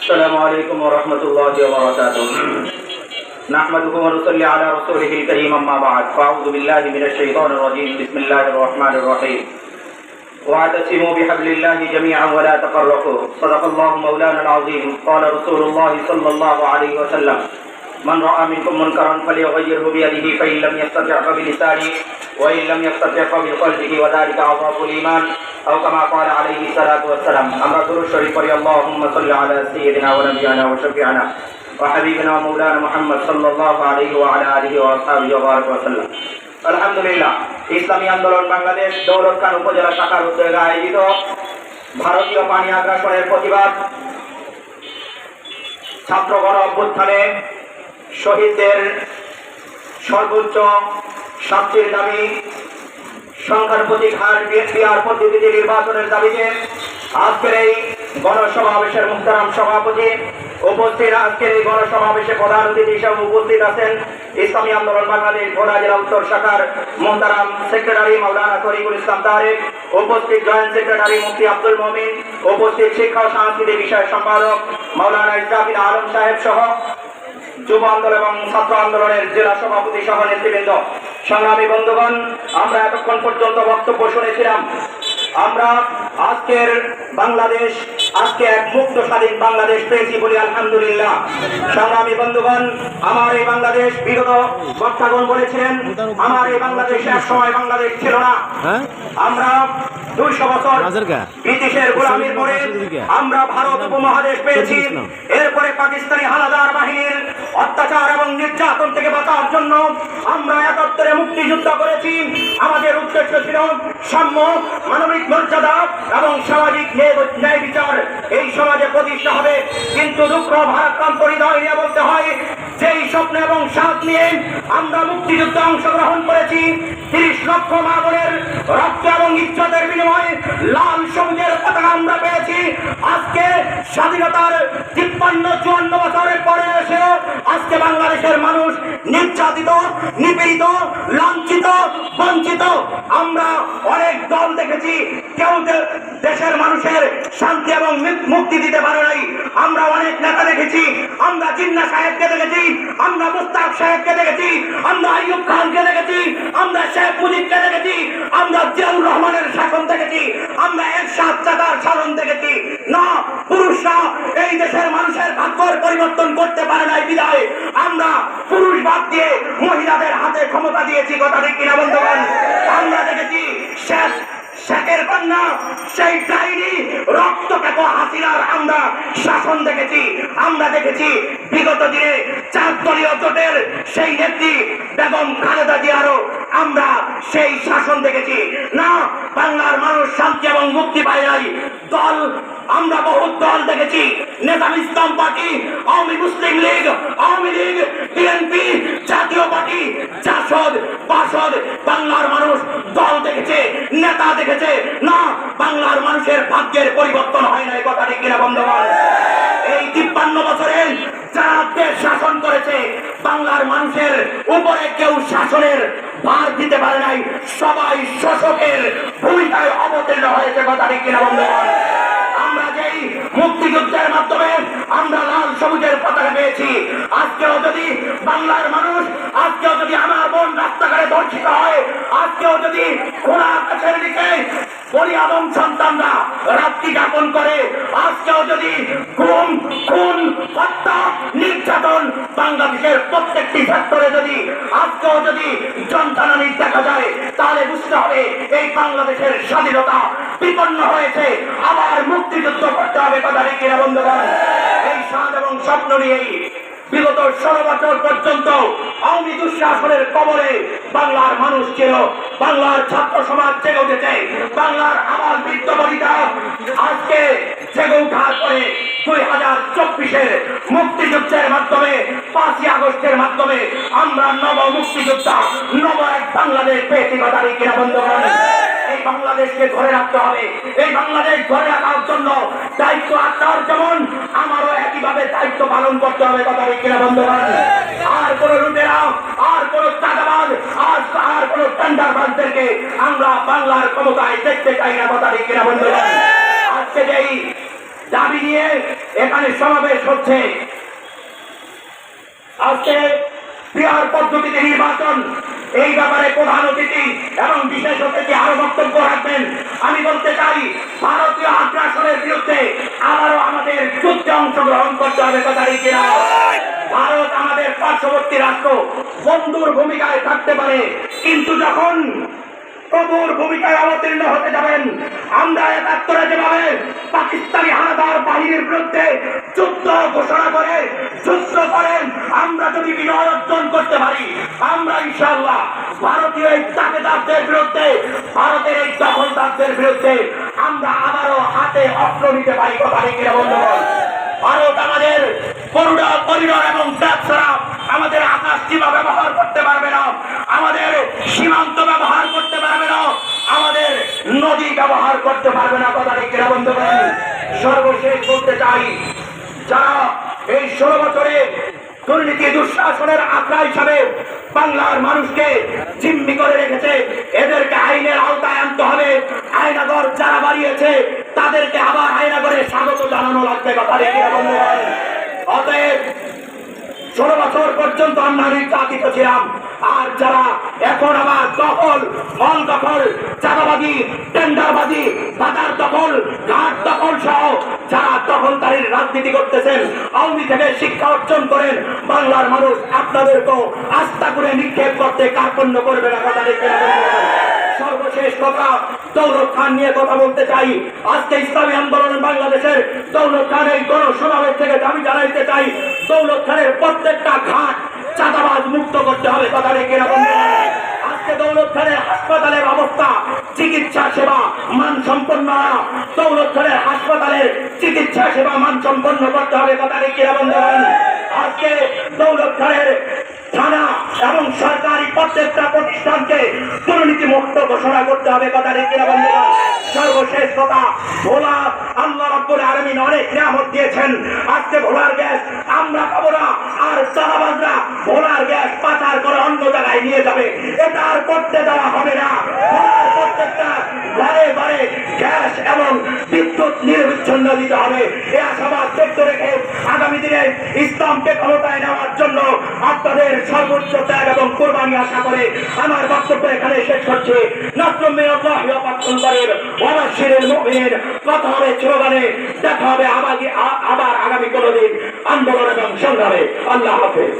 السلام عليكم ورحمة الله وبركاته. نحمده ونصلي على رسوله الكريم أما بعد فأعوذ بالله من الشيطان الرجيم بسم الله الرحمن الرحيم. واعتصموا بحبل الله جميعا ولا تفرقوا صدق الله مولانا العظيم. قال رسول الله صلى الله عليه وسلم من رأى منكم منكرا فليغيره بيده فإن لم يستطع فبلسانه وإن لم يستطع فبقلبه وذلك أضعف الإيمان أو كما قال عليه الصلاة والسلام. أما درود شريف পড়ি اللهم صل على سيدنا ونبينا وشفيعنا وحبيبنا ومولانا محمد صلى الله عليه وعلى آله وأصحابه وبارك وسلم. আলহামদুলিল্লাহ, ইসলামী আন্দোলন বাংলাদেশ দৌলতখান উপজেলা শাখার উদ্যোগে আয়োজিত ভারতীয় পানি আগ্রাসনের প্রতিবাদ ছাত্র গণ অভ্যুত্থানে শহীদদের সর্বোচ্চ শাস্তির দাবি, সংখ্যার প্রতীক হার বিআর পদ্ধতিতে নির্বাচনের দাবিতে আজকের এই গণসমাবেশের মুহতারাম সভাপতি উপস্থিত, আজকের এই গণসমাবেশে প্রধান অতিথি হিসেবে উপস্থিত আছেন ইসলামী আন্দোলন বাংলাদেশ ভোলা জেলা উত্তর শাখার মুহতারাম সেক্রেটারি মাওলানা তরিকুল ইসলাম তারেক, উপস্থিত জয়েন্ট সেক্রেটারি মুফতি আব্দুল মমিন, উপস্থিত শিক্ষা ও সাংস্কৃতিক বিষয় সম্পাদক মাওলানা ইসরাফিল আলম সাহেব সহ যুব আন্দোলন এবং ছাত্র আন্দোলনের জেলা সভাপতি সহ নেতৃবৃন্দ, সংগ্রামী বন্ধুগণ, আমরা এতক্ষণ পর্যন্ত বক্তব্য শুনেছিলাম। আমরা আজকের বাংলাদেশ, আজকে এক মুক্ত স্বাধীন বাংলাদেশ পেয়েছি বলি আলহামদুলিল্লাহ। সংগ্রামী বন্ধুগণ, আমার এই বাংলাদেশ, বিগত বক্তাগণ বলেছিলেন আমার এই বাংলাদেশ এক সময় বাংলাদেশ ছিল না। আমরা 200 বছর ব্রিটিশের গোলামির পরে আমরা ভারত উপমহাদেশ পেয়েছি। এরপরে পাকিস্তানি হানাদার বাহিনীর অত্যাচার এবং নির্যাতন থেকে বাঁচার জন্য আমরা 71-এ মুক্তিযুদ্ধ করেছি। আমাদের উদ্দেশ্য ছিল সাম্য, মানবিক মর্যাদা এবং সামাজিক ন্যায় বিচার এই সমাজে প্রতিষ্ঠা হবে। কিন্তু দুঃখ ভারাক্রান্ত হৃদয় নিয়ে বলতে হয়, যেই স্বপ্ন এবং সাধ নিয়ে আমরা মুক্তিযুদ্ধে অংশগ্রহণ করেছি, 30 লক্ষ মা বোনের রক্ত এবং ইজ্জতের বিনিময়ে লাল সবুজের পতাকা আমরা পেয়েছি। আজকে স্বাধীনতার 53-54 বছরের পরে এসে আজকে বাংলাদেশের মানুষ নির্যাতিত, নিপীড়িত, লাঞ্ছিত, বঞ্চিত। আমরা অনেক দল দেখেছি, কেউ দেশের মানুষের শান্তি এবং মুক্তি দিতে পারে নাই। আমরা অনেক নেতা দেখেছি, আমরা জিন্নাহ সাহেবকে দেখেছি, আমরা মুস্তাক সাহেবকে দেখেছি, আমরা আইয়ুব খানকে দেখেছি, আমরা শেখ মুজিবকে দেখেছি, আমরা জিয়াউর রহমানের শাসন দেখেছি, আমরা এরশাদ চাচার শাসন দেখেছি। না, পুরুষরা এই দেশের মানুষের ভাগ্যের পরিবর্তন করতে পারে নাই বিদায় আমরা পুরুষ বাদ দিয়ে মহিলাদের হাতে ক্ষমতা দিয়েছি। কথা ঠিক কিনা বন্ধুগণ? আমরা দেখেছি শেখের কন্যা সেই ডাইনি রক্তকাত হাসিনার আমরা শাসন দেখেছি। আমরা দেখেছি বিগত দিনে 4 দলীয় জোটের সেই নেত্রী বেগম খালেদা জিয়ারও আমরা সেই শাসন দেখেছি। না, বাংলার মানুষ শান্তি এবং মুক্তি পায় নাই। দল আমরা বহু দল দেখেছি, নেজাম ইসলাম পার্টি, আওয়ামী মুসলিম লীগ, আওয়ামী লীগ, বিএনপি, জাতীয় পার্টি, জাসদ, বাসদ, বাংলার মানুষ দল দেখেছে, নেতা দেখেছে। না, বাংলার মানুষের ভাগ্যের পরিবর্তন হয় নাই। কথা ঠিক কিনা বন্ধুগণ? এই 53 বছরে যারা দেশ শাসন করেছে, বাংলার মানুষের উপরে কেউ শাসনের ভার দিতে পারে নাই। সবাই শোষকের ভূমিকায় অবতীর্ণ হয়েছে। কথা ঠিক কিনা বন্ধুগণ? আমরা যেই মুক্তিযুদ্ধের মাধ্যমে আমরা লাল সবুজের পতাকা পেয়েছি, আজকেও যদি বাংলার মানুষ, আজকেও যদি আমার বোন রাস্তাঘাটে ধর্ষিত হয়, আজকেও যদি খোলা আকাশের দিকে বলি আদম সন্তানরা রাত্রি যাপন করে, আজকেও যদি গুম, খুন, হত্যা, নির্যাতন বাংলাদেশের প্রত্যেকটি সেক্টরে যদি আজকেও যদি যন্ত্রণানি দেখা যায়, তাহলে বুঝতে হবে এই বাংলাদেশের স্বাধীনতা বিপন্ন হয়েছে। আবার মুক্তিযুদ্ধ করতে হবে। কথা ঠিক কিনা বন্ধুগণ? এই স্বাদ এবং স্বপ্ন নিয়েই বিগত 16 বছর পর্যন্ত আওয়ামী দুঃশাসনের কবলে বাংলার মানুষ ছিল। বাংলার ছাত্র সমাজ জেগে উঠেছে, বাংলার আবাল বৃদ্ধ বনিতা আজকে জেগে উঠার পরে 2024-এর মুক্তিযুদ্ধের মাধ্যমে, 5ই আগস্টের মাধ্যমে আমরা নব মুক্তিযোদ্ধা, নব এক বাংলাদেশ পেয়েছি। কথা ঠিক কিনা বন্ধুগণ? এই বাংলাদেশকে ধরে রাখতে হবে। এই বাংলাদেশ ধরে রাখার জন্য দায়িত্ব আপনার যেমন, আমারও একইভাবে দায়িত্ব পালন করতে হবে। কথা ঠিক কিনা বন্ধুগণ? আর কোন লুটেরা, আর কোন চাঁদাবাজ, আর কোন টেন্ডারবাজদেরকে আমরা বাংলার ক্ষমতায় দেখতে চাই না। কথা ঠিক কিনা বন্ধুগণ? আজকে যেই দাবি নিয়ে এখানে সমাবেশ হচ্ছে। আজকে পিআর পদ্ধতিতে নির্বাচন, এই ব্যাপারে প্রধান অতিথি এবং বিশেষ অতিথি আরো বক্তব্য রাখবেন। আমি বলতে চাই, ভারতীয় আগ্রাসনের বিরুদ্ধে আবারও আমাদের যুদ্ধে অংশগ্রহণ করতে হবে, কথা ঠিক কিনা? ভারত আমাদের পার্শ্ববর্তী রাষ্ট্র, বন্ধুর ভূমিকায় থাকতে পারে, কিন্তু যখন প্রভুর ভূমিকায় অবতীর্ণ হতে যাবেন, আমরা ৭১ যেভাবে পাকিস্তানি হানাদার বাহিনীর বিরুদ্ধে যুদ্ধ ঘোষণা করে যুদ্ধ করেন, আমরা যদি বিজয় অর্জন করতে পারি, আমরা ইনশাআল্লাহ ভারতীয় এই তাবেদারদের বিরুদ্ধে, ভারতের এই দখলদারদের বিরুদ্ধে আমরা আবারও হাতে অস্ত্র নিতে পারি, কথা ঠিক কিনা বন্ধুগণ? ভারত আমাদের করিডোর এবং ছাড়া আমাদের আকাশ সীমা ব্যবহার করতে পারবে না, আমাদের সীমান্ত ব্যবহার করতে পারবে না, আমাদের নদী ব্যবহার করতে পারবে না, কথা ঠিক কিনা বন্ধুগণ? সর্বশেষ বলতে চাই, যারা এই 16 বছরে দুর্নীতি দুঃশাসনের আখড়া হিসাবে বাংলার মানুষকে জিম্মি করে রেখেছে, এদেরকে আইনের আওতায় আনতে হবে। আয়নাগর যারা বাড়িয়েছে তাদেরকে আবার আয়নাগরে স্বাগত জানানো লাগবে, কথা ঠিক কিনা বন্ধুগণ? অতএব 16 বছর পর্যন্ত আমরা নির্যাতিত ছিলাম, আর যারা এখন আবার দখল, ফল দখল, চাঁদাবাজি, টেন্ডারবাজি, বাজার দখল, ঘাট দখল সহ যারা দখলদারির রাজনীতি করতেছেন, আওয়ামী থেকে শিক্ষা অর্জন করেন, বাংলার মানুষ আপনাদেরকেও আস্থা করে নিক্ষেপ করতে কার্পণ্য করবে না, কথা ঠিক কিনা বন্ধুগণ? সর্বশেষ কথা, দৌলত খান নিয়ে কথা বলতে চাই। আজকে ইসলামী আন্দোলন বাংলাদেশের দৌলত খান এই গণসমাবেশ থেকে দাবি জানাইতে চাই, দৌলত খানের প্রত্যেকটা ঘাট চাঁদাবাজ মুক্ত করতে হবে, কথা ঠিক কিনা বন্ধুগণ? আজকে দৌলত খানের হাসপাতালের অবস্থা, চিকিৎসা সেবা মানসম্পন্ন না, দৌলত খানের হাসপাতালের চিকিৎসা সেবা মানসম্পন্ন করতে হবে, কথা ঠিক কিনা বন্ধুগণ? আজকে দৌলত খানের থানা এবং সরকারি প্রত্যেকটা প্রতিষ্ঠানকে দুর্নীতি মুক্ত ঘোষণা করতে হবে, কথা ঠিক কিনা বন্ধুগণ? সর্বশেষ কথা, ভোলা, আল্লাহ রাব্বুল আলামিন অনেক নিয়ামত দিয়েছেন, আজকে ভোলার গ্যাস আমরা পাবো না, আর চাঁদাবাজরা ভোলার গ্যাস পাচার করে অন্য জায়গায় নিয়ে যাবে, এটা আর করতে দেওয়া হবে না। ভোলার প্রত্যেকটা ঘরে ঘরে গ্যাস এবং বিদ্যুৎ নিরবিচ্ছিন্ন দিতে হবে। এ আশাবাদ ব্যক্ত রেখে আগামী দিনে ইসলামকে ক্ষমতায় নেওয়ার জন্য আপনাদের সর্বোচ্চ ত্যাগ এবং কোরবানি আশা করে আমার বক্তব্য এখানে শেষ করছি। নাসরুম মিনাল্লাহি ওয়া ফাতহুন করিব ওয়া বাশশিরিল মুমিনিন। কথা হবে স্লোগানে, দেখা হবে আবার আগামী কোনদিন আন্দোলন এবং সংগ্রামে। আল্লাহ হাফেজ।